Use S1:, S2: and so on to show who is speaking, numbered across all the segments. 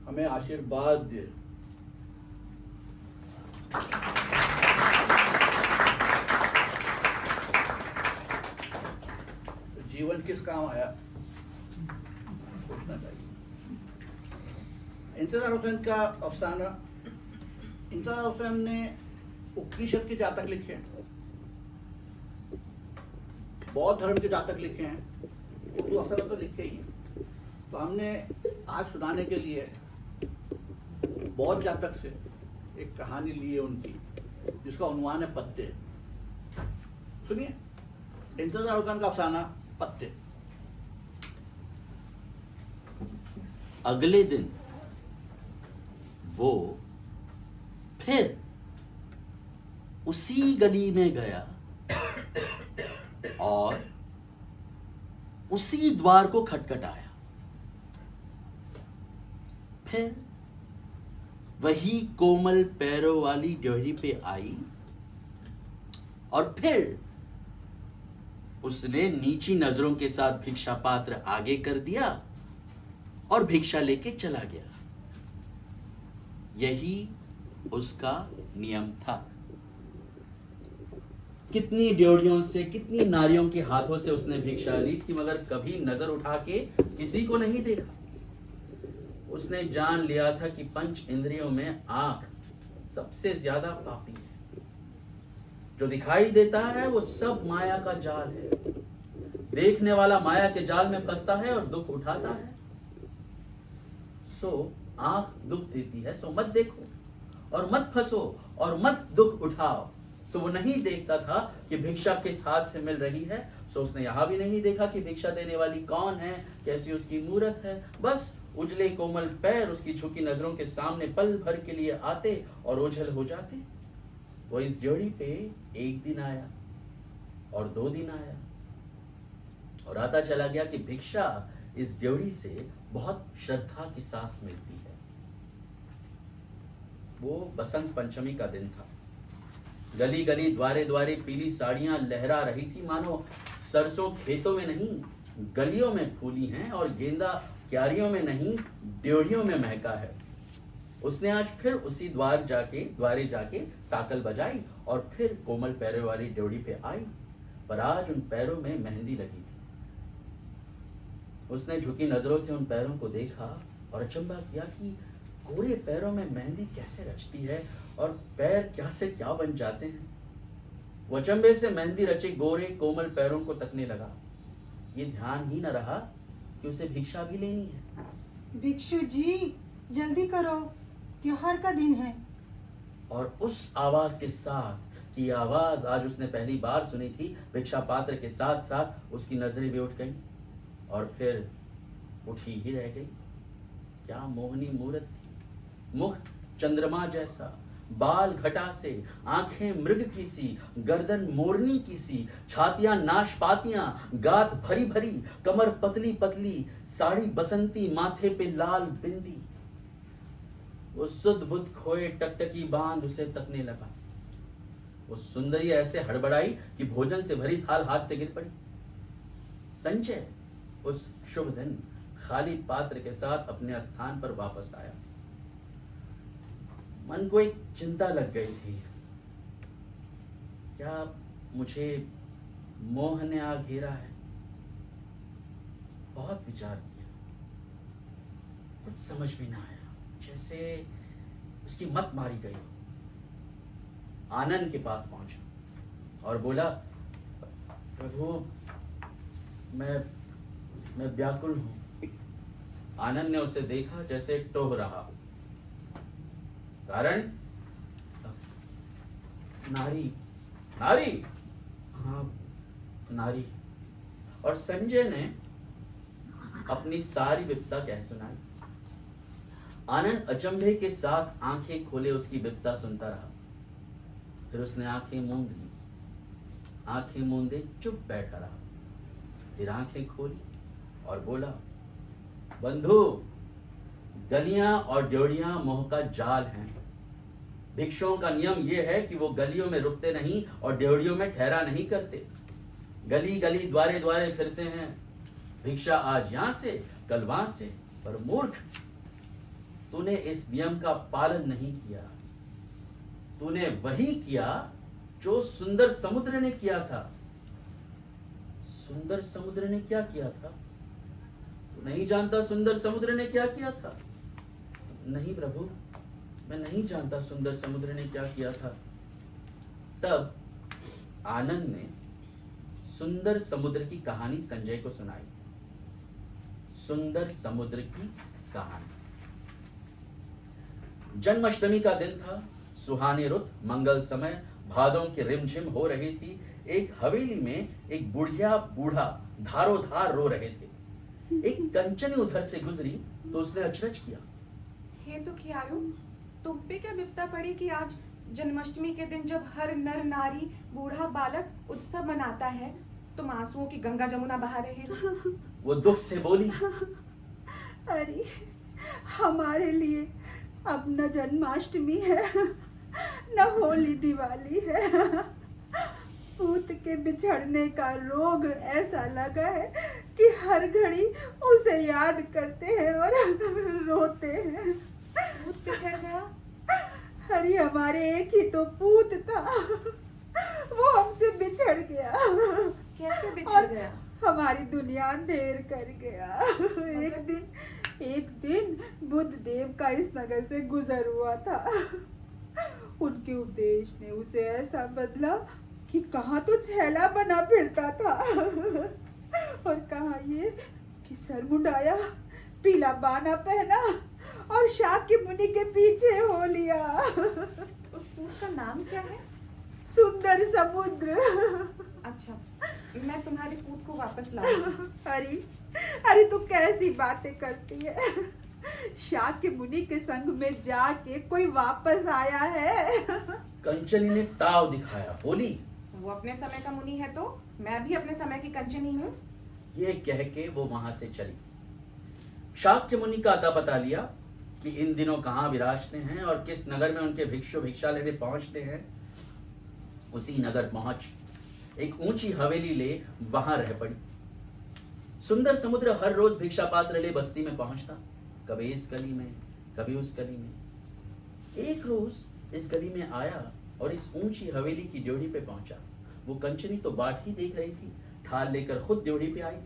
S1: हमें आशीर्वाद दे। जीवन किस काम आया सोचना चाहिए। इंतजार हुसैन का अफसाना, इंतजार हुसैन ने उपनिषद के जातक लिखे हैं, बौद्ध धर्म के जातक लिखे हैं, उर्दू अक्सर तो लिखे ही हैं। तो हमने आज सुनाने के लिए बौद्ध जातक से एक कहानी ली है उनकी, जिसका उन्वान है पत्ते। सुनिए इंतजार हुसैन का अफसाना पत्ते।
S2: अगले दिन वो फिर उसी गली में गया और उसी द्वार को खटखटाया। फिर वही कोमल पैरों वाली ड्योहरी पे आई और फिर उसने नीची नजरों के साथ भिक्षा पात्र आगे कर दिया और भिक्षा लेके चला गया। यही उसका नियम था। कितनी ड्योढ़ियों से, कितनी नारियों के हाथों से उसने भिक्षा ली थी, मगर कभी नजर उठा के किसी को नहीं देखा। उसने जान लिया था कि पंच इंद्रियों में आंख सबसे ज्यादा पापी है। जो दिखाई देता है वो सब माया का जाल है। देखने वाला माया के जाल में फंसता है और दुख उठाता है। सो आंख दुख देती है, सो मत देखो और मत फंसो और मत दुख उठाओ। सो वो नहीं देखता था कि भिक्षा किस हाथ से मिल रही है। सो उसने यहां भी नहीं देखा कि भिक्षा देने वाली कौन है, कैसी उसकी मूरत है। बस उजले कोमल पैर उसकी झुकी नजरों के सामने पल भर के लिए आते और ओझल हो जाते। वो इस ड्योढ़ी पे एक दिन आया और 2 दिन आया और आता चला गया कि भिक्षा इस ड्योढ़ी से बहुत श्रद्धा के साथ मिलती है। वो बसंत पंचमी का दिन था। गली गली द्वारे द्वारे पीली साड़ियां लहरा रही थी, मानो सरसों खेतों में नहीं गलियों में फूली हैं और गेंदा क्यारियों में नहीं ड्योढ़ियों में महका है। उसने आज फिर उसी द्वारे जाके साकल बजाई और फिर कोमल पैरों वाली ड्योढ़ी पे आई, पर आज उन पैरों में मेहंदी लगी थी। उसने झुकी नजरों से उन पैरों को देखा और अचंभा किया कि गोरे पैरों में मेहंदी कैसे रचती है और पैर क्या से क्या बन जाते हैं। वो अचंभे से मेहंदी रचे गोरे कोमल पैरों को तकने लगा। ये ध्यान ही न रहा कि उसे भिक्षा भी लेनी है।
S3: भिक्षु जी जल्दी करो, त्योहार का दिन है।
S2: और उस आवाज के साथ की आवाज आज उसने पहली बार सुनी थी, भिक्षा पात्र के साथ साथ उसकी नजरें भी उठ गईं और फिर उठी ही रह गई। क्या मोहनी मूरत थी। मुख चंद्रमा जैसा, बाल घटा से, आंखें मृग की सी, गर्दन मोरनी की सी, छातियां नाशपातियां, गात भरी भरी, कमर पतली पतली, साड़ी बसंती, माथे पे लाल बिंदी। वो सुध बुध खोए टकटकी बांध उसे तकने लगा। वो सुंदरी ऐसे हड़बड़ाई कि भोजन से भरी थाल हाथ से गिर पड़ी। संजय उस शुभ दिन खाली पात्र के साथ अपने स्थान पर वापस आया। मन को एक चिंता लग गई थी। क्या मुझे मोह ने आ घेरा है? बहुत विचार किया, कुछ समझ में ना आया, जैसे उसकी मत मारी गई। आनंद के पास पहुंचा और बोला, प्रभु मैं व्याकुल हूं। आनंद ने उसे देखा जैसे टोह रहा। कारण? नारी। नारी? हाँ, नारी। और संजय ने अपनी सारी विपदा कह सुनाई। आनंद अचंभे के साथ आंखें खोले उसकी विपदा सुनता रहा। फिर उसने आंखें मूंद ली। आंखें मूंदे चुप बैठा रहा। फिर आंखें खोली और बोला, बंधु, गलियां और ड्योढ़ियां मोह का जाल हैं। भिक्षुओं का नियम यह है कि वो गलियों में रुकते नहीं और ड्योढ़ियों में ठहरा नहीं करते। गली गली द्वारे द्वारे फिरते हैं। भिक्षा आज यहां से कल वहां से। पर मूर्ख, तू तूने इस नियम का पालन नहीं किया। तूने वही किया जो सुंदर समुद्र ने किया था। सुंदर समुद्र ने क्या किया था? तू नहीं जानता सुंदर समुद्र ने क्या किया था? नहीं प्रभु, मैं नहीं जानता सुंदर समुद्र ने क्या किया था। तब आनंद ने सुंदर समुद्र की कहानी संजय को सुनाई। सुंदर समुद्र की कहानी। जन्माष्टमी का दिन था। सुहानी रुत, मंगल समय, भादों की रिमझिम हो रही थी। एक हवेली में एक बुढ़िया बूढ़ा धारोधार रो रहे थे। एक कंचनी उधर से गुजरी तो उसने अचरज किया।
S4: हे दुखियारू, तुम पे क्या विपदा पड़ी कि आज जन्माष्टमी के दिन जब हर नर नारी बूढ़ा बालक उत्सव मनाता है, तुम आंसुओं की गंगा जमुना बहा रहे हो।
S2: वो दुख से बोली,
S3: अरे हमारे लिए अब न जन्माष्टमी है न होली दिवाली है। पूत के बिछड़ने का रोग ऐसा लगा है कि हर घड़ी उसे याद करते हैं और रोते हैं।
S4: भूत बिछड़ गया?
S3: अरे हमारे एक ही तो पूत था, वो हमसे बिछड़ गया।
S4: कैसे बिछड़
S3: और
S4: गया?
S3: हमारी दुनिया अंधेर कर गया। एक दिन बुद्ध देव का इस नगर से गुजर हुआ था। उनके उपदेश ने उसे ऐसा बदला कि कहाँ तो छैला बना फिरता था और कहाँ ये कि सर मुंडाया, पीला बाना पहना और शाक्य मुनि के पीछे हो लिया।
S4: उस पूत का नाम क्या है?
S3: सुंदर समुद्र।
S4: अच्छा, मैं तुम्हारे पूत को वापस लाऊंगी।
S3: अरे अरे तू कैसी बातें करती है? शाक्य मुनि के संग में जाके कोई वापस आया है?
S2: कंचनी ने ताव दिखाया, बोली,
S4: वो अपने समय का मुनि है तो मैं भी अपने समय की कंचनी हूँ।
S2: ये कह के वो वहां से चली। शाक्य मुनि का अता पता लिया कि इन दिनों कहाँ विराजते हैं और किस नगर में उनके भिक्षु भिक्षा लेने पहुंचते हैं। उसी नगर पहुंच एक ऊंची हवेली ले वहां रह पड़ी। सुंदर समुद्र हर रोज भिक्षा पात्र ले बस्ती में पहुंचता, कभी इस गली में कभी उस गली में। एक रोज इस गली में आया और इस ऊंची हवेली की ड्योढ़ी पे पहुंचा। वो कंचनी तो बाट ही देख रही थी, थाल लेकर खुद ड्योढ़ी पे आई।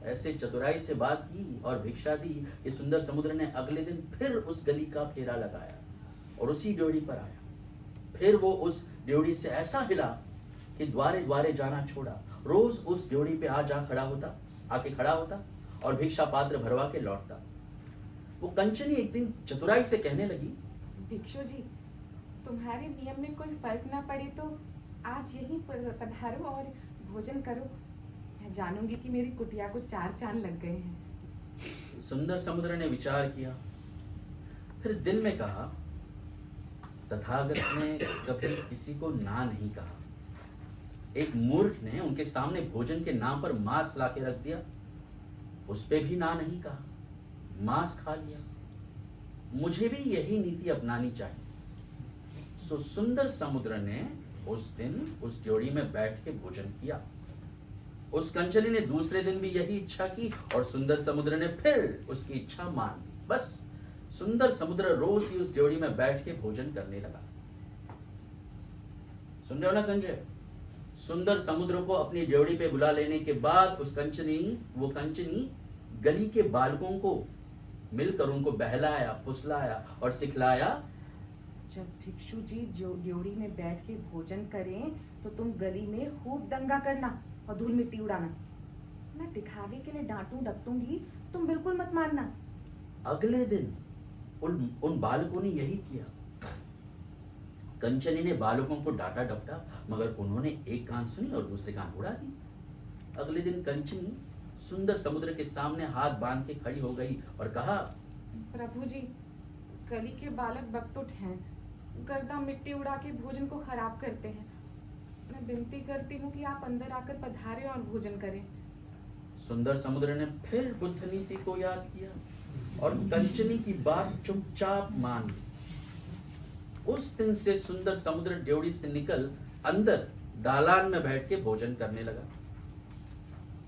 S2: ऐसे चतुराई से बात की और भिक्षा दी कि सुंदर समुद्र ने अगले दिन फिर उस गली का फेरा लगाया और उसी ड्योढ़ी पर आया। फिर वो उस ड्योढ़ी से ऐसा हिला कि द्वारे द्वारे जाना छोड़ा। रोज उस ड्योढ़ी पे आके खड़ा होता और भिक्षा पात्र भरवा के लौटता। वो कंचनी एक दिन चतुराई से कहने लगी,
S4: भिक्षु जी, तुम्हारे नियम में कोई फर्क ना पड़े तो आज यहीं पधारो और भोजन करो। मैं जानूंगी कि मेरी कुटिया को 4 चांद लग गए हैं।
S2: सुंदर समुद्र ने विचार किया, फिर दिल में कहा, तथागत ने कभी किसी को ना नहीं कहा। एक मूर्ख ने उनके सामने भोजन के नाम पर मांस लाके रख दिया, उस पे भी ना नहीं कहा, मांस खा लिया। मुझे भी यही नीति अपनानी चाहिए। सो सुंदर समुद्र ने उस दिन उस ड्योढ़ी में बैठ के भोजन किया। उस कंचनी ने दूसरे दिन भी यही इच्छा की और सुंदर समुद्र ने फिर उसकी इच्छा मान ली। बस सुंदर समुद्र रोज ही उस ड्योढ़ी में बैठ के भोजन करने लगा। सुन रहे हो ना संजय? सुंदर समुद्र को अपनी ड्योढ़ी पे बुला लेने के बाद वो कंचनी गली के बालकों को मिलकर उनको बहलाया, फुसलाया और सिखलाया।
S4: जब भिक्षु जी जो ड्योढ़ी में बैठ के भोजन करें तो तुम गली में खूब दंगा करना और धूल मिट्टी उड़ाना। मैं दिखावे के लिए डांटूं डपटूंगी, तुम बिल्कुल मत मानना।
S2: अगले दिन उन बालकों ने यही किया। कंचनी ने बालकों को डांटा डपटा, मगर उन्होंने एक कान सुनी और दूसरे कान उड़ा दी। अगले दिन कंचनी सुंदर समुद्र के सामने हाथ बांध के खड़ी हो गई और कहा,
S4: प्रभु जी, गली के बालक बकटुट हैं, गर्दा मिट्टी उड़ा के भोजन को खराब करते हैं। मैं विनती करती हूँ कि आप अंदर आकर पधारें और भोजन करें।
S2: सुंदर समुद्र ने फिर बुद्ध नीति को याद किया और कंचनी की बात चुपचाप मान ली। उस दिन से सुंदर समुद्र ड्योढ़ी से निकल अंदर दालान में बैठ के भोजन करने लगा।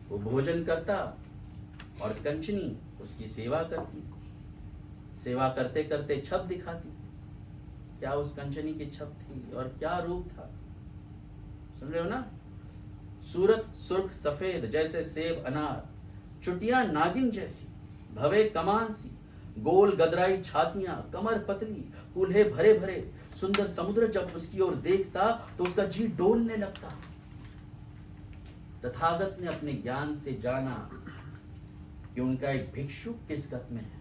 S2: वो भोजन करता और कंचनी उसकी सेवा करती। सेवा करते करते छप दिखाती। क्या उस कंचनी की छप थी और क्या रूप था, सुन रहे हो ना। सूरत सुर्ख सफेद जैसे सेब अनार, चुटिया नागिन जैसी, भवे कमान सी, गोल गदराई छातियां, कमर पतली, कूल्हे भरे भरे, सुंदर समुद्र जब उसकी ओर देखता तो उसका जी डोलने लगता। तथागत ने अपने ज्ञान से जाना कि उनका एक भिक्षु किस गत में है।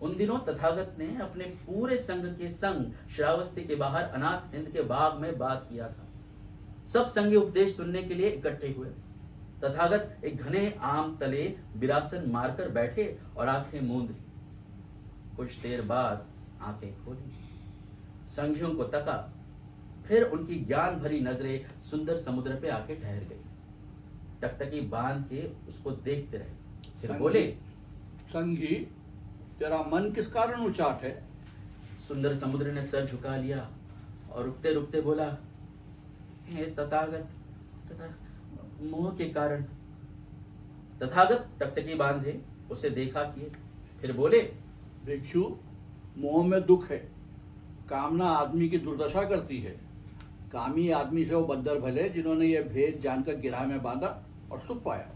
S2: उन दिनों तथागत ने अपने पूरे संघ के संग श्रावस्ती के बाहर अनाथ हिंद के बाग में वास किया था। सब संगी उपदेश सुनने के लिए इकट्ठे हुए। तथागत एक घने आम तले विरासन मारकर बैठे और आंखें मूंद ली। कुछ देर बाद आंखें खोली, संघियों को तका, फिर उनकी ज्ञान भरी नजरें सुंदर समुद्र पे आके ठहर गई। टकटकी बांध के उसको देखते रहे, फिर बोले,
S1: संगी, तेरा मन किस कारण उचाट है?
S2: सुंदर समुद्र ने सर झुका लिया और रुकते रुकते बोला, हे तथागत, तथा मोह के कारण। तथागत टकटकी बांधे उसे देखा किए, फिर बोले,
S1: भिक्षु, मोह में दुख है। कामना आदमी की दुर्दशा करती है। कामी आदमी से वो बंदर भले जिन्होंने ये भेद जानकर गिरह में बांधा और सुख पाया।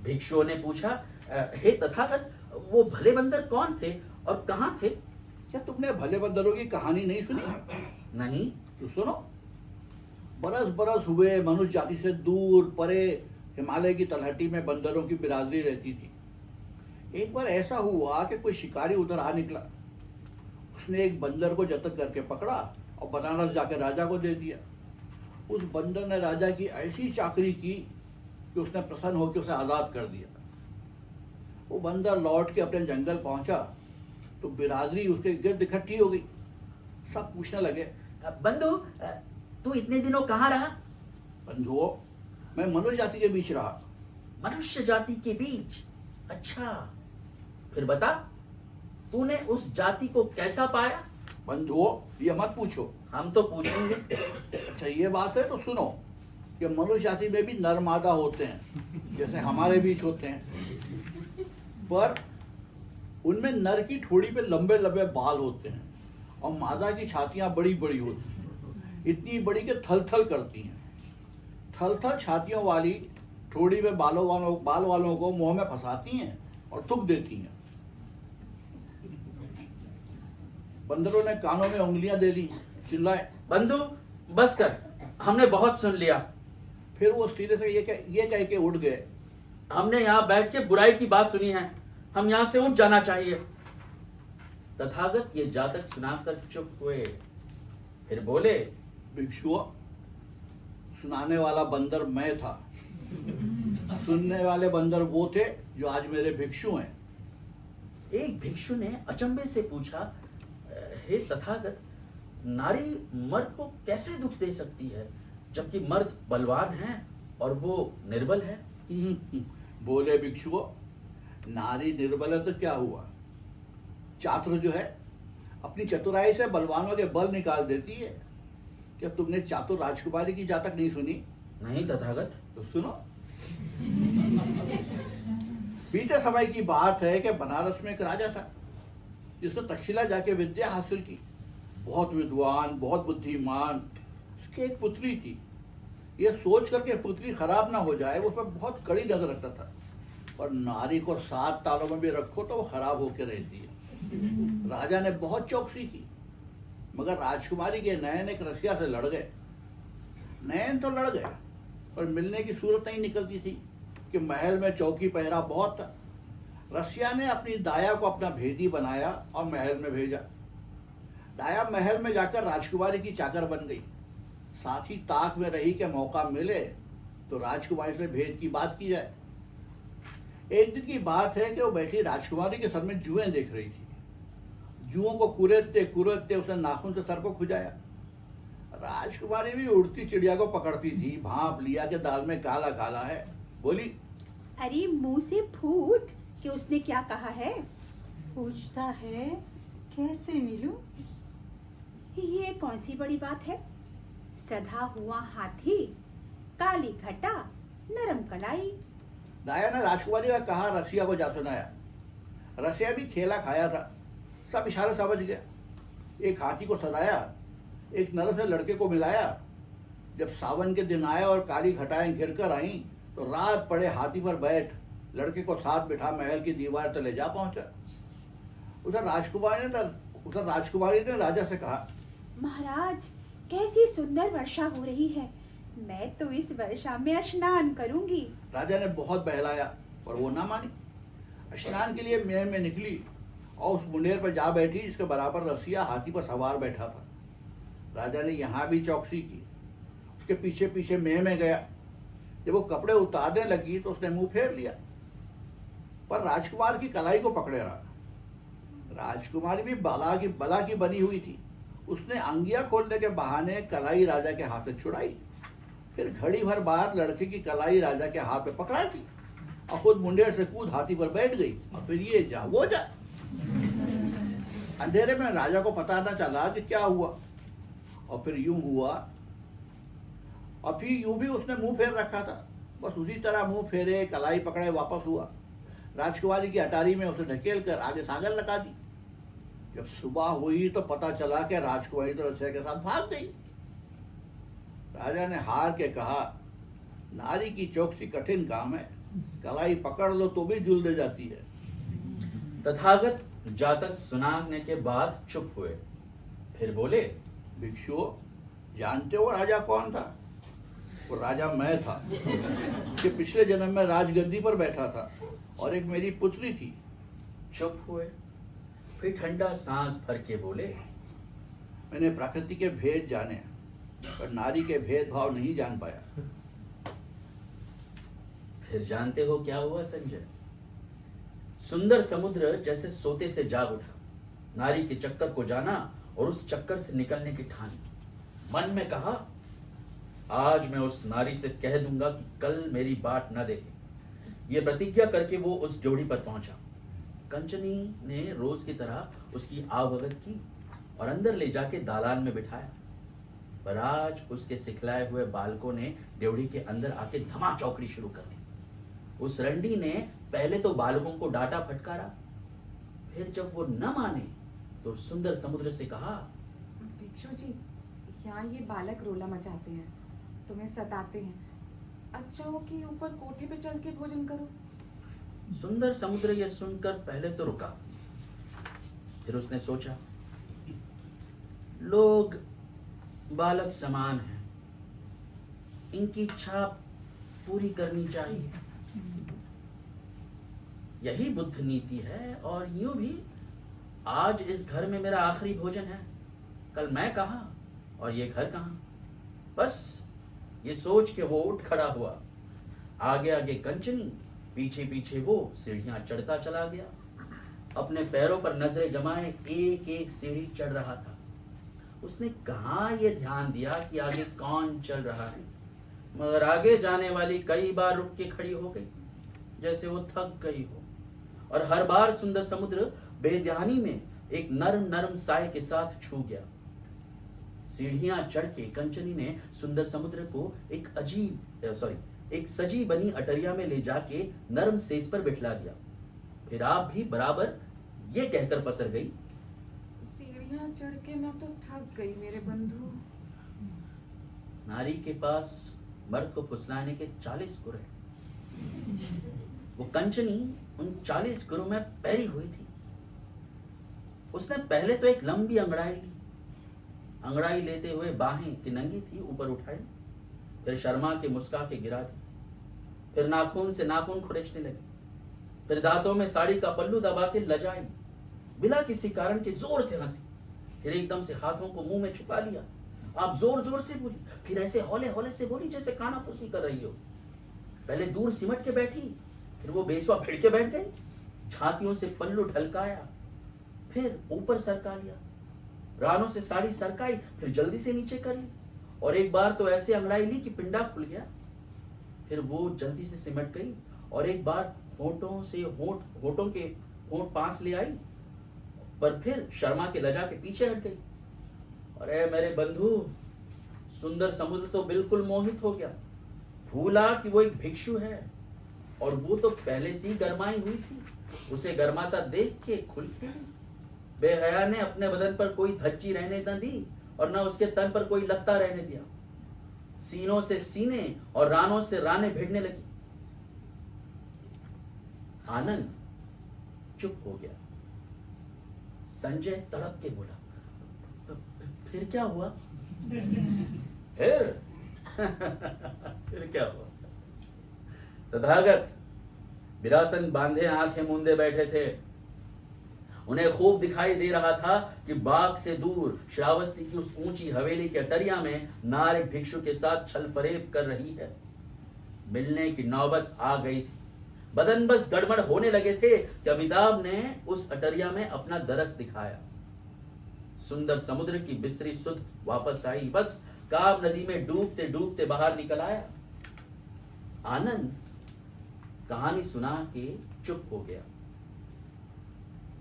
S2: भिक्षुओं ने पूछा, हे तथागत, वो भले बंदर कौन थे और कहाँ थे?
S1: क्या तुमने भले बंदरों की कहानी नहीं सुनी?
S2: नहीं।
S1: तो सुनो। बरस बरस हुए मनुष्य जाति से दूर परे हिमालय की तलहटी में बंदरों की बिरादरी रहती थी। एक बार ऐसा हुआ कि कोई शिकारी उधर आ निकला। उसने एक बंदर को जतन करके पकड़ा और बनारस जाकर राजा को दे दिया। उस बंदर ने राजा की ऐसी चाकरी की कि उसने प्रसन्न होकर उसे आजाद कर दिया। वो बंदर लौट के अपने जंगल पहुंचा तो बिरादरी उसके गिर्द इकट्ठी हो गई। सब पूछने लगे,
S2: बंधु, तू इतने दिनों कहाँ रहा?
S1: बंधुओं, मैं मनुष्य जाति के बीच रहा।
S2: मनुष्य जाति के बीच? अच्छा, फिर बता, तूने उस जाति को कैसा पाया?
S1: बंधुओं, ये मत पूछो।
S2: हम तो पूछेंगे।
S1: अच्छा, ये बात है तो सुनो कि मनुष्य जाति में भी नर मादा होते हैं, जैसे हमारे बीच होते हैं, पर उनमें नर की ठोड़ी पे लंबे लंबे बाल होते हैं और मादा की छातियां बड़ी बड़ी होती हैं, इतनी बड़ी कि थल थल करती हैं। थल थल छातियों वाली ठोड़ी में बाल वालों को मुंह में फंसाती हैं और थूक देती हैं। बंदरों ने कानों में उंगलियां दे दी, चिल्लाए,
S2: बंधु बस कर, हमने बहुत सुन लिया।
S1: फिर वो सीधे से ये कह के उड़ गए,
S2: हमने यहाँ बैठ के बुराई की बात सुनी है, हम यहाँ से उठ जाना चाहिए। तथागत ये जातक सुनाकर चुप हुए, फिर बोले,
S1: भिक्षुओं, सुनाने वाला बंदर मैं था। सुनने वाले बंदर वो थे जो आज मेरे भिक्षु हैं।
S2: एक भिक्षु ने अचंभे से पूछा, हे तथागत, नारी मर्द को कैसे दुख दे सकती है जबकि मर्द बलवान है और वो निर्बल है?
S1: बोले भिक्षुओं, नारी निर्बल है तो क्या हुआ? चातुर जो है अपनी चतुराई से बलवानों के बल निकाल देती है। क्या तुमने चातुर राजकुमारी की जातक नहीं सुनी?
S2: नहीं तथागत।
S1: तो सुनो। बीते समय की बात है कि बनारस में एक राजा था जिसने तक्षशिला जाके विद्या हासिल की। बहुत विद्वान, बहुत बुद्धिमान। उसकी एक पुत्री थी। ये सोच करके पुत्री खराब ना हो जाए वो उस पर बहुत कड़ी नजर रखता था, और नारी को 7 तालों में भी रखो तो वो खराब होकर रहती है। राजा ने बहुत चौकसी की, मगर राजकुमारी के नयन एक रसिया से लड़ गए। नयन तो लड़ गए पर मिलने की सूरत नहीं निकलती थी कि महल में चौकी पहरा बहुत था। रसिया ने अपनी दाया को अपना भेदी बनाया और महल में भेजा। दाया महल में जाकर राजकुमारी की चाकर बन गई। साथ ही ताक में रही कि मौका मिले तो राजकुमारी से भेद की बात की जाए। एक दिन की बात है कि वो बैठी राजकुमारी के सर में जुएं देख रही थी। जुओं को कुरेदते कुरेदते उसने नाखून से सर को खुजाया। राजकुमारी भी उड़ती चिड़िया को पकड़ती थी, भांप लिया कि दाल में काला काला है। बोली,
S3: अरे मुंह से फूट कि उसने क्या कहा है?
S5: पूछता है कैसे मिलूं?
S3: ये कौन सी बड़ी बात है? सधा हुआ हाथी, काली घटा, नरम कलाई।
S1: दाया ने राजकुमारी का कहा रसिया को जा सुनाया। रसिया भी खेला खाया था। सब इशारा समझ गया। एक हाथी को सजाया, एक नर से लड़के को मिलाया। जब सावन के दिन आए और काली घटाएं घिर कर आई तो रात पड़े हाथी पर बैठ लड़के को साथ बिठा महल की दीवार तले जा पहुंचा। उधर राजकुमारी ने राजा से कहा,
S3: महाराज, कैसी सुंदर वर्षा हो रही है, मैं तो इस वर्षा में स्नान करूंगी।
S1: राजा ने बहुत बहलाया पर वो ना मानी। स्नान के लिए मेह में निकली और उस मुंडेर पर जा बैठी जिसके बराबर रसिया हाथी पर सवार बैठा था। राजा ने यहाँ भी चौकसी की, उसके पीछे पीछे मेह में गया। जब वो कपड़े उतारने लगी तो उसने मुंह फेर लिया, पर राजकुमार की कलाई को पकड़े रहा। राजकुमारी भी बला की बनी हुई थी। उसने अंगिया खोलने के बहाने कलाई राजा के हाथ से छुड़ाई, फिर घड़ी भर बाद लड़के की कलाई राजा के हाथ में पकड़ा दी और खुद मुंडेर से कूद हाथी पर बैठ गई। और फिर ये जा वो जा। अंधेरे में राजा को पता न चला कि क्या हुआ, और फिर यूं हुआ और फिर यूं भी उसने मुंह फेर रखा था। बस उसी तरह मुंह फेरे, कलाई पकड़े वापस हुआ। राजकुमारी की अटारी में उसे ढकेल कर आगे सागर लगा दी। जब सुबह हुई तो पता चला कि राजकुमारी तो रसिया के साथ भाग गई। राजा ने हार के कहा, नारी की चौकसी कठिन काम है, कलाई पकड़ लो तो भी जुल दे जाती है।
S2: तथागत जातक सुनाने के बाद चुप हुए, फिर बोले,
S1: भिक्षु, जानते हो राजा कौन था? वो राजा मैं था, कि पिछले जन्म में राजगद्दी पर बैठा था और एक मेरी पुत्री थी।
S2: चुप हुए, फिर ठंडा सांस भर के बोले,
S1: मैंने प्रकृति के भेद जाने पर नारी के भेदभाव नहीं जान पाया।
S2: फिर जानते हो क्या हुआ संजय? सुंदर समुद्र जैसे सोते से जाग उठा, नारी के चक्कर को जाना और उस चक्कर से निकलने की ठानी। मन में कहा, आज मैं उस नारी से कह दूंगा कि कल मेरी बाट न देखे। ये प्रतिज्ञा करके वो उस ड्योढ़ी पर पहुंचा। कंचनी ने रोज की तरह उसकी आवभगत की और अंदर ले जाके दालान में बिठाया। पर आज उसके सिखलाए हुए बालकों ने ड्योढ़ी के अंदर आके धमा चौकड़ी शुरू कर दी। उस रंडी ने पहले तो बालकों को डांटा फटकारा, फिर जब वो न माने तो सुंदर समुद्र से कहा,
S4: भिक्षु जी, यहाँ ये बालक रोला मचाते हैं, तुम्हें सताते हैं। अच्छा हो कि ऊपर कोठे पे चढ़ के भोजन करो।
S2: सुंदर समुद्र यह सुनकर पहले तो रुका, फिर उसने सोचा, लोग बालक समान हैं, इनकी इच्छा पूरी करनी चाहिए, यही बुद्ध नीति है। और यूं भी आज इस घर में मेरा आखिरी भोजन है, कल मैं कहां और ये घर कहां। बस ये सोच के वो उठ खड़ा हुआ। आगे आगे कंचनी, पीछे पीछे वो सीढ़ियां चढ़ता चला गया। अपने पैरों पर नजरें जमाए एक एक सीढ़ी चढ़ रहा था। उसने कहां ये ध्यान दिया कि आगे कौन चल रहा है, मगर आगे जाने वाली कई बार रुक के खड़ी हो गई, जैसे वो थक गई हो। और हर बार सुंदर समुद्र बेध्यानी में एक नरम नरम साय के साथ छू गया। सीढ़ियां चढ़ के कंचनी ने सुंदर समुद्र को एक सजी बनी अटरिया में ले जाके नरम सेज पर बिठला दिया। फिर आप भी बराबर ये कहकर पसर गई,
S4: सीढ़ियां चढ़ के मैं तो थक गई मेरे बंधु।
S2: नारी के पास मर्द को फुसलाने के 40 गुर हैं। वो कंचनी उन 40 गुरों में पैरी हुई थी। उसने पहले तो एक लंबी अंगड़ाई ली, अंगड़ाई लेते हुए बाहें कि नंगी थी ऊपर उठाई, फिर शर्मा के मुस्का के गिरा दी, फिर नाखून से नाखून खुरचने लगी, फिर दांतों में साड़ी का पल्लू दबा के लजाई, बिना किसी कारण के जोर से हंसी, फिर एकदम से हाथों को मुंह में छुपा लिया। आप जोर जोर से बोली, फिर ऐसे हौले हौले से बोली जैसे कानाफूसी कर रही हो। पहले दूर सिमट के बैठी, फिर वो बेसवा भिड़ के बैठ गई, छातियों से पल्लू ढलकाया, फिर ऊपर सरका लिया, रानों से साड़ी सरकाई, फिर जल्दी से नीचे कर ली, और एक बार तो ऐसे अंगड़ाई ली कि पिंडा खुल गया। फिर वो जल्दी से सिमट गई और एक बार होठों के होठ पास ले आई, पर फिर शर्मा के लजा के पीछे हट गई। अरे मेरे बंधु, सुंदर समुद्र तो बिल्कुल मोहित हो गया, भूला कि वो एक भिक्षु है, और वो तो पहले से ही गरमाई हुई थी। उसे गरमाता देख के खुल के बेहया ने अपने बदन पर कोई धज्जी रहने न दी और न उसके तन पर कोई लत्ता रहने दिया। सीनों से सीने और रानों से रानें भिड़ने लगी। आनंद चुप हो गया। संजय तड़प के बोला, फिर क्या हुआ? फिर फिर क्या हुआ? तथागत विरासन बांधे आंखें मूंदे बैठे थे। उन्हें खूब दिखाई दे रहा था कि बाग से दूर श्रावस्ती की उस ऊंची हवेली के अटरिया में नार एक भिक्षु के साथ छल फरेब कर रही है। मिलने की नौबत आ गई थी। बदन बस गड़बड़ होने लगे थे कि अमिताभ ने उस अटरिया में अपना दरस दिखाया। सुंदर समुद्र की बिसरी सुध वापस आई। बस काब नदी में डूबते डूबते बाहर निकल आया। आनंद कहानी सुना के चुप हो गया।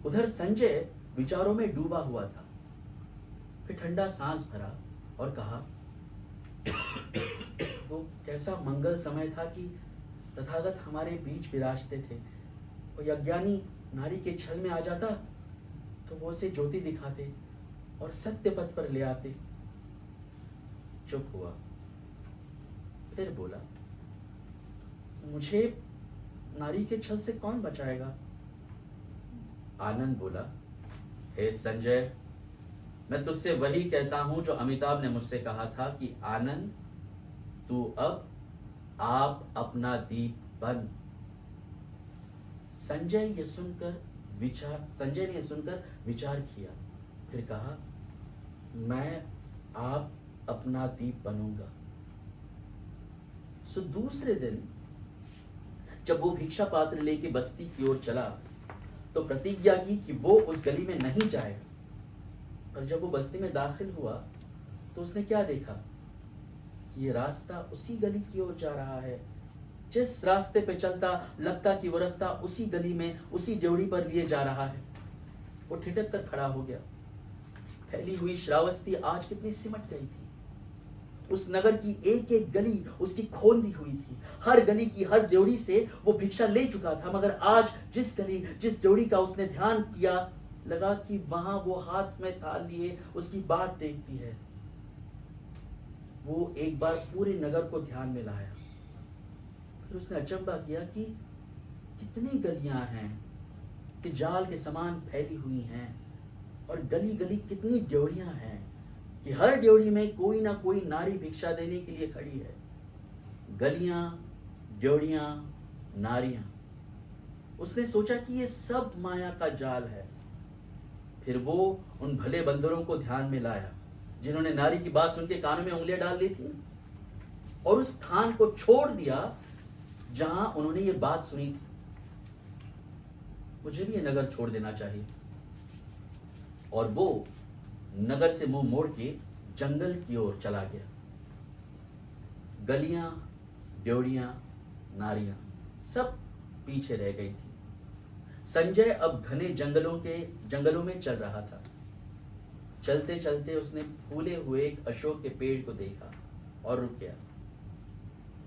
S2: उधर संजय विचारों में डूबा हुआ था। फिर ठंडा सांस भरा और कहा, वो कैसा मंगल समय था कि तथागत हमारे बीच विराजते थे। कोई अज्ञानी नारी के छल में आ जाता तो वो उसे ज्योति दिखाते और सत्य पथ पर ले आते। चुप हुआ, फिर बोला, मुझे नारी के छल से कौन बचाएगा? आनंद बोला, हे संजय, मैं तुझसे वही कहता हूं जो अमिताभ ने मुझसे कहा था कि आनंद, तू अब आप अपना दीप बन। संजय ने यह सुनकर विचार किया। फिर कहा, मैं आप अपना दीप बनूंगा। सो दूसरे दिन जब वो भिक्षा पात्र लेके बस्ती की ओर चला तो प्रतिज्ञा की कि वो उस गली में नहीं जाएगा। पर जब वो बस्ती में दाखिल हुआ तो उसने क्या देखा कि ये रास्ता उसी गली की ओर जा रहा है। जिस रास्ते पे चलता लगता कि वो रास्ता उसी गली में उसी ड्योढ़ी पर लिए जा रहा है। वो ठिठक कर खड़ा हो गया। फैली हुई श्रावस्ती आज कितनी सिमट गई थी। उस नगर की एक एक गली उसकी खोंदी हुई थी। हर गली की हर ड्योढ़ी से वो भिक्षा ले चुका था, मगर आज जिस ड्योढ़ी का उसने ध्यान किया, लगा कि वहां वो हाथ में थाल लिए उसकी बाट देखती है। वो एक बार पूरे नगर को ध्यान में लाया। फिर उसने अचंभा किया कि कितनी गलियां हैं कि जाल के समान फैली हुई हैं, और गली गली कितनी ड्योढ़ियां हैं कि हर ड्योढ़ी में कोई ना कोई नारी भिक्षा देने के लिए खड़ी है। गलियां, ड्योढ़ियां, नारियां। उसने सोचा कि ये सब माया का जाल है। फिर वो उन भले बंदरों को ध्यान में लाया जिन्होंने नारी की बात सुन के कानों में उंगलियां डाल दी थी, और उस स्थान को छोड़ दिया जहां उन्होंने ये बात सुनी थी। मुझे भी ये नगर छोड़ देना चाहिए। और वो नगर से मुंह मोड़ के जंगल की ओर चला गया। गलियां, ड्योढ़ियां, नारियां सब पीछे रह गई थी। संजय अब घने जंगलों में चल रहा था। चलते चलते उसने फूले हुए एक अशोक के पेड़ को देखा और रुक गया।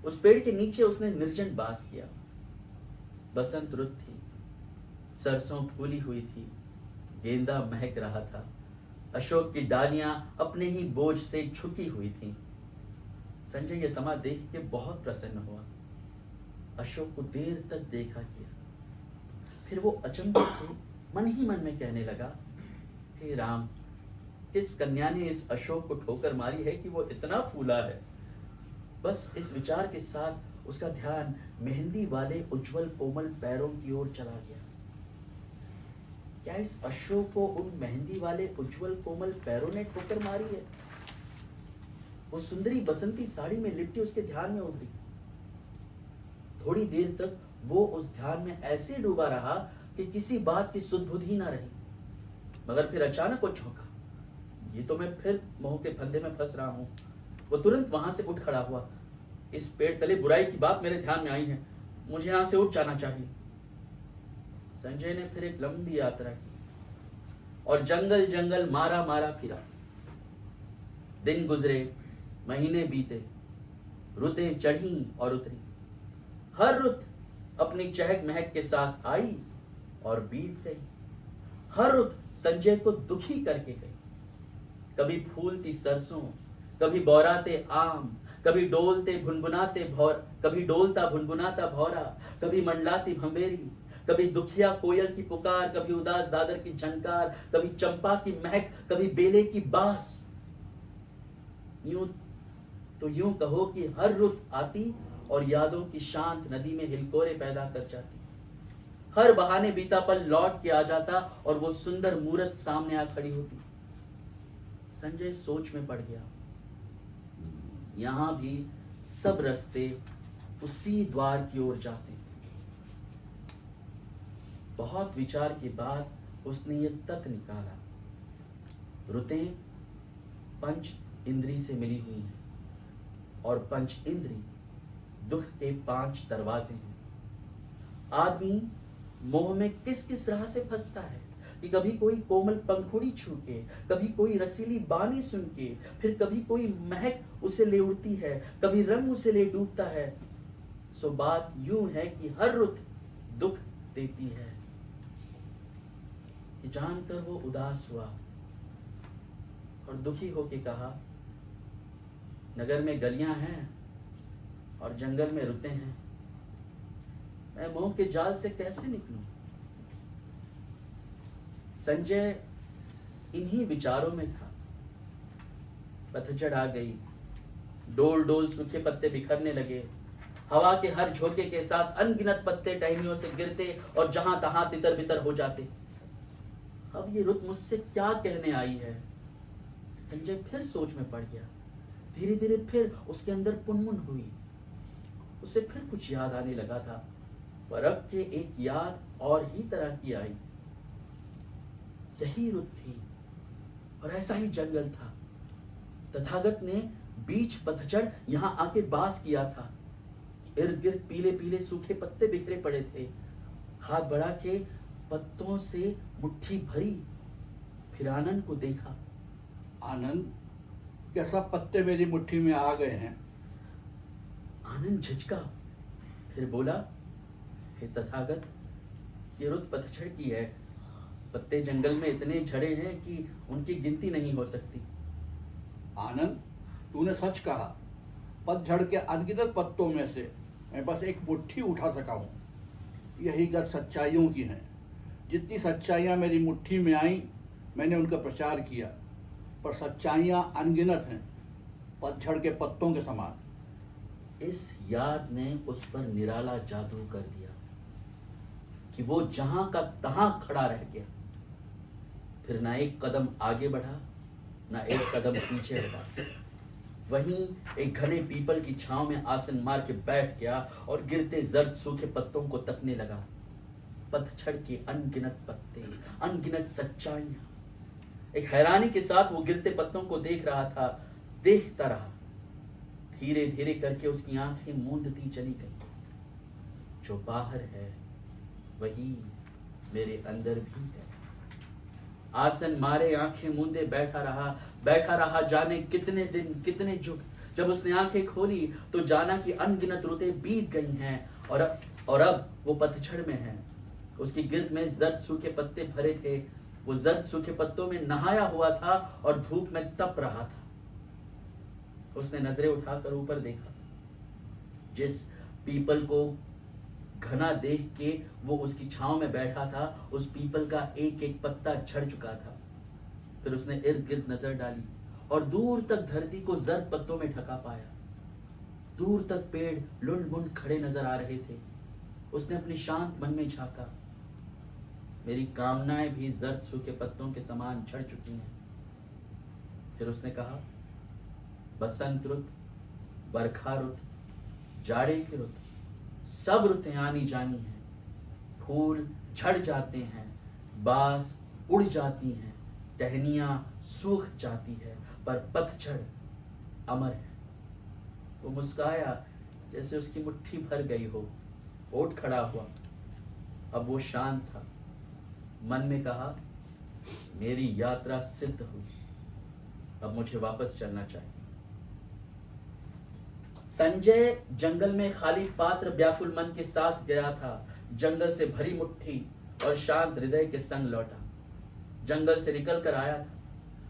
S2: उस पेड़ के नीचे उसने निर्जन बास किया। बसंत रुत थी, सरसों फूली हुई थी, गेंदा महक रहा था। अशोक की डालियां अपने ही बोझ से झुकी हुई थीं। संजय ये समा देख के बहुत प्रसन्न हुआ। अशोक को देर तक देखा किया। फिर वो अचंभे से मन ही मन में कहने लगा, हे राम, किस कन्या ने इस अशोक को ठोकर मारी है कि वो इतना फूला है। बस इस विचार के साथ उसका ध्यान मेहंदी वाले उज्जवल कोमल पैरों की ओर चला गया। क्या इस अशोक को उन मेहंदी वाले उज्जवल कोमल पैरों ने ठोकर मारी है? वो सुंदरी बसंती साड़ी में लिपटी उसके ध्यान में उभरी। थोड़ी देर तक वो उस ध्यान में ऐसे डूबा रहा कि किसी बात की सुध बुध ही ना रही। मगर फिर अचानक वो चौंका, ये तो मैं फिर मोह के फंदे में फंस रहा हूं। वो तुरंत वहां से उठ खड़ा हुआ। इस पेड़ तले बुराई की बात मेरे ध्यान में आई है, मुझे यहां से उठ जाना चाहिए। संजय ने फिर एक लंबी यात्रा की और जंगल जंगल मारा मारा फिरा। दिन गुजरे, महीने बीते, रुतें चढ़ी और उतरी। हर रुत अपनी चहक महक के साथ आई और बीत गई। हर रुत संजय को दुखी करके गई। कभी फूलती सरसों, कभी बौराते आम, कभी डोलता भुनभुनाता भौरा, कभी मंडलाती भंबेरी, कभी दुखिया कोयल की पुकार, कभी उदास दादर की झनकार, कभी चंपा की महक, कभी बेले की बास। यूं कहो कि हर रुत आती और यादों की शांत नदी में हिलकोरे पैदा कर जाती। हर बहाने बीता पल लौट के आ जाता और वो सुंदर मूरत सामने आ खड़ी होती। संजय सोच में पड़ गया। यहां भी सब रास्ते उसी द्वार की ओर जाते। बहुत विचार के बाद उसने ये तथ्य निकाला, रुतें पंच इंद्री से मिली हुई हैं और पंच इंद्री दुख के 5 दरवाजे हैं। आदमी मोह में किस किस राह से फंसता है कि कभी कोई कोमल पंखुड़ी छू के, कभी कोई रसीली बानी सुन के, फिर कभी कोई महक उसे ले उड़ती है, कभी रंग उसे ले डूबता है। सो बात यूं है कि हर रुत दुख देती है। कि जानकर वो उदास हुआ और दुखी होके कहा, नगर में गलियां हैं और जंगल में रुते हैं, मैं मोह के जाल से कैसे निकलूं? संजय इन्हीं विचारों में था। पतझड़ आ गई, डोल डोल सूखे पत्ते बिखरने लगे। हवा के हर झोंके के साथ अनगिनत पत्ते टहनियों से गिरते और जहां तहां तितर बितर हो जाते। अब ये रुत मुझसे क्या कहने आई है? संजय फिर सोच में पड़ गया। धीरे धीरे फिर उसके अंदर पुनमुन हुई। उसे फिर कुछ याद आने लगा था, पर अब के एक याद और ही तरह की आई। यही रुत थी और ऐसा ही जंगल था। तथागत ने बीच पतझड़ यहां आके बास किया था। इर्द गिर्द पीले पीले सूखे पत्ते बिखरे पड़े थे। हाथ बढ़ा के पत्तों से मुट्ठी भरी, फिर आनंद को देखा।
S1: आनंद, क्या सब पत्ते मेरी मुट्ठी में आ गए हैं?
S2: आनंद झिझका, फिर बोला, हे तथागत, ये रुत पतझड़ की है। पत्ते जंगल में इतने झड़े हैं कि उनकी गिनती नहीं हो सकती।
S1: आनंद, तूने सच कहा। पतझड़ के अनगिनत पत्तों में से मैं बस एक मुट्ठी उठा सका हूं। यही गत सच्चाइयों की हैं। जितनी सच्चाइयां मेरी मुट्ठी में आई, मैंने उनका प्रचार किया, पर सच्चाइयां अनगिनत हैं, पतझड़ के पत्तों के समान।
S2: इस याद ने उस पर निराला जादू कर दिया कि वो जहां का तहां खड़ा रह गया। फिर ना एक कदम आगे बढ़ा, ना एक कदम पीछे हटा। वहीं एक घने पीपल की छांव में आसन मार के बैठ गया और गिरते जर्द सूखे पत्तों को तकने लगा। पतझड़ के अनगिनत पत्ते, अनगिनत सच्चाइयां। एक हैरानी के साथ वो गिरते पत्तों को देख रहा था, देखता रहा। धीरे धीरे करके उसकी आंखें मूंदती चली गई। जो बाहर है वही मेरे अंदर भी है। आसन मारे आंखें मूंदे बैठा रहा जाने कितने दिन, कितने युग। जब उसने आंखें खोली तो जाना कि अनगिनत रुतें बीत गई हैं और अब वो पतझड़ में है। उसकी गिर्द में जर्द सूखे पत्ते भरे थे। वो जर्द सूखे पत्तों में नहाया हुआ था और धूप में तप रहा था। उसने नजरें उठाकर ऊपर देखा। जिस पीपल को घना देख के वो उसकी छांव में बैठा था, उस पीपल का एक एक पत्ता झड़ चुका था। फिर उसने इर्द गिर्द नजर डाली और दूर तक धरती को जर्द पत्तों में ढका पाया। दूर तक पेड़ लुंड बुंड खड़े नजर आ रहे थे। उसने अपने शांत मन में झांका। मेरी कामनाएं भी जर्द सूखे पत्तों के समान झड़ चुकी हैं। फिर उसने कहा, बसंत रुत, बरखा रुत, जाड़े की रुत, सब रुतें आनी जानी हैं। फूल झड़ जाते हैं, बास उड़ जाती हैं, टहनियां सूख जाती है, पर पतझड़ अमर है। वो मुस्काया जैसे उसकी मुट्ठी भर गई हो। उठ खड़ा हुआ। अब वो शांत था। मन में कहा, मेरी यात्रा सिद्ध हुई, अब मुझे वापस चलना चाहिए। संजय जंगल में खाली पात्र व्याकुल मन के साथ गया था। जंगल से भरी मुट्ठी और शांत हृदय के संग लौटा। जंगल से निकल कर आया था।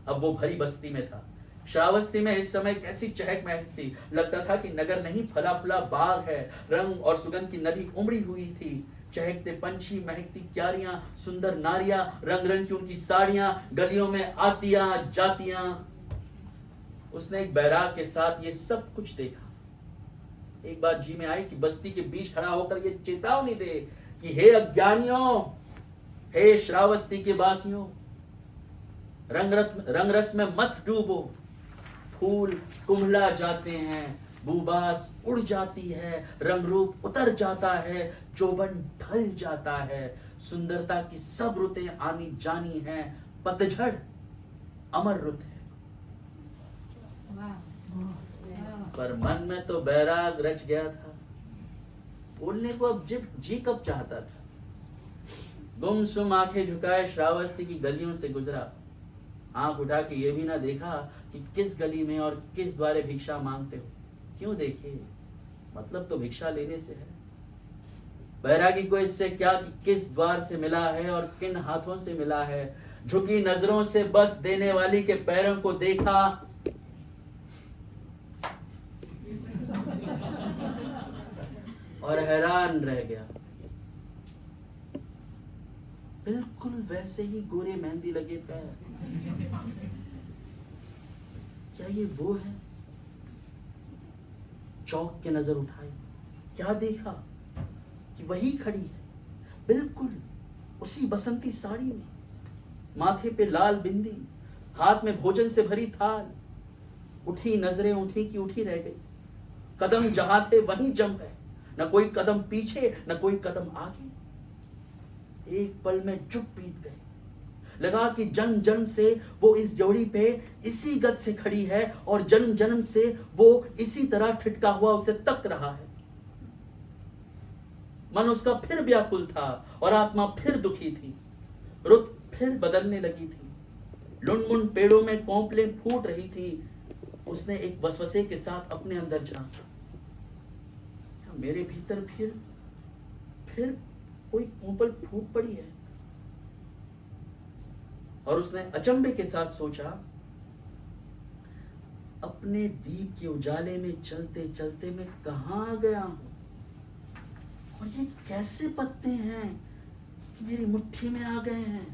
S2: अब वो भरी बस्ती में था। श्रावस्ती में इस समय कैसी चहक महक थी। लगता था कि नगर नहीं फला फूला बाग है। रंग और सुगंध की नदी उमड़ी हुई थी। चहकते पंछी, महकती क्यारियां, सुंदर नारियां, रंग रंग की उनकी साड़ियां, गलियों में आतियां जातियां। उसने एक बैराग के साथ ये सब कुछ देखा। एक बार जी में आई कि बस्ती के बीच खड़ा होकर ये चेतावनी दे कि हे अज्ञानियों, हे श्रावस्ती के वासियों, रंग रस में मत डूबो। फूल कुम्हला जाते हैं, बुबास उड़ जाती है, रंग रूप उतर जाता है, चौबन ढल जाता है। सुंदरता की सब रुतें आनी जानी हैं, पतझड़ अमर रुत है। पर मन में तो बैराग रच गया था। बोलने को अब जी कब चाहता था। गुमसुम आंखें झुकाए श्रावस्ती की गलियों से गुजरा। आंख उठा के ये भी ना देखा कि किस गली में और किस द्वारे भिक्षा मांगते हो। क्यों देखे, मतलब तो भिक्षा लेने से है। बैरागी को इससे क्या कि किस द्वार से मिला है और किन हाथों से मिला है। झुकी नजरों से बस देने वाली के पैरों को देखा और हैरान रह गया। बिल्कुल वैसे ही गोरे मेहंदी लगे पैर। क्या ये वो है? चौक के नजर उठाई, क्या देखा कि वही खड़ी है, बिल्कुल उसी बसंती साड़ी में, माथे पे लाल बिंदी, हाथ में भोजन से भरी थाल। उठी नजरें उठी की उठी रह गई। कदम जहां थे वहीं जम गए। न कोई कदम पीछे न कोई कदम आगे। एक पल में चुप बीत गए। लगा कि जन्म जन्म से वो इस जोड़ी पे इसी गत से खड़ी है और जन्म जन्म से वो इसी तरह ठिठका हुआ उसे तक रहा है। मन उसका फिर व्याकुल था और आत्मा फिर दुखी थी। रुत फिर बदलने लगी थी। लुनमुन पेड़ों में कोंपलें फूट रही थी। उसने एक वसवसे के साथ अपने अंदर झांका। मेरे भीतर फिर कोई कोंपल फूट पड़ी है। और उसने अचंभे के साथ सोचा, अपने दीप के उजाले में चलते चलते मैं कहां आ गया हूं और ये कैसे पत्ते हैं कि मेरी मुट्ठी में आ गए हैं।